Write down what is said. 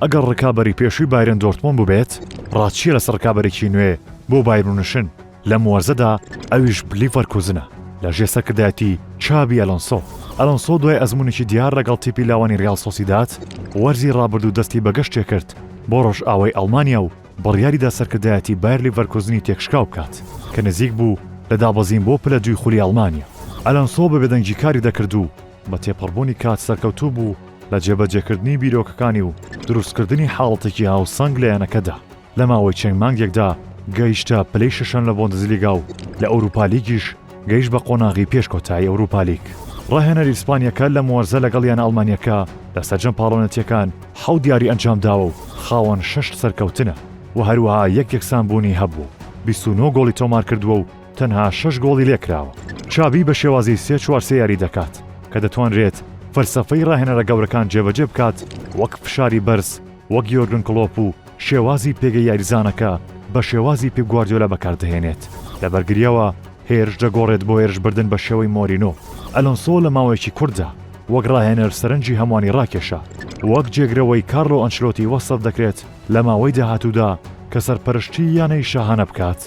ئەگەر ڕکابەری پێشووی بایرن دۆرتمۆند ببێت ڕاچیە لەسەر ڕکابەرێکی نوێ بۆ بایرونشن لە موەرزەدا ئەویش لیڤەرکوزنە لە ژێ سەرکردایەتی چابی ئەلۆنسۆ دوای ئەزمونێکی دیار لەگەڵ تیپی لاوانی ڕیال سۆسیداد وەرزی ڕابرد و دەستی بەگەشتێ کرد بۆ ڕۆژئاوای ئەڵمانیا و بڕیاریدا سەرکردایەتی بایر لیڤەرکوزنی تێکشکاو بکات کە نزیک بوو لە دابەزین بۆ پلە دوی خولی ئەڵمانیا. ئەلۆنسۆ بە بێدەنگی کاری دەکرد و بە تێپەڕبوونی کات سەرکەوتوو بوو لە جێبەجێکردنی بیرۆکەکانی و دروستکردنی حاڵەتێکی هاوسەنگ لە یانەکەدا. لە ماوەی چەند مانگێکدا گەیشتە پلەی شەشەم لە بۆندزلیگا و لە ئەوروپا لیگیش گەیشت بە قۆناغی پێش کۆتایی ئەوروپا لیگ. ڕاهێنەری ئیسپانیەکە لە موەرزە لەگەڵ یانە ئەڵمانیەکە لە سەرجەم پاڵۆنەتیەکان 7 دیاری ئەنجام داوە و خاوەن 6 سەرکەوتنە و هەروەها یەکسانبوونی هەبوو. 29 گۆڵی تۆمار کردووە و تەنها 6 گۆڵی لێکراوە. چابی بە شێوازی 3-4 یاری دەکات کە دەتوانرێت فەلسەفەی ڕاهێنەرە گەورەکان جێبەجێ بکات وەک فشاری بەرز وەک یۆرگن کلۆپ و شێوازی پێگەی یاریزانەکە بە شێوازی پێپ گواردیۆلا بەکاردەهێنێت. لە بەرگریەوە هێرش دەگۆڕێت بۆ هێرش بردن بە شێوەی مۆرینۆ. ئەلۆنسۆ لە ماوەیەکی کووردا وەک ڕاهێنەر سەرنجی هەمووانی ڕاکێشا وەک جێگرەوەی کارلۆ ئەنچلۆتی وەسەف دەکرێت لە ماوەی داهاتوودا کە سەرپەرشتی یانەی شاهانە بکات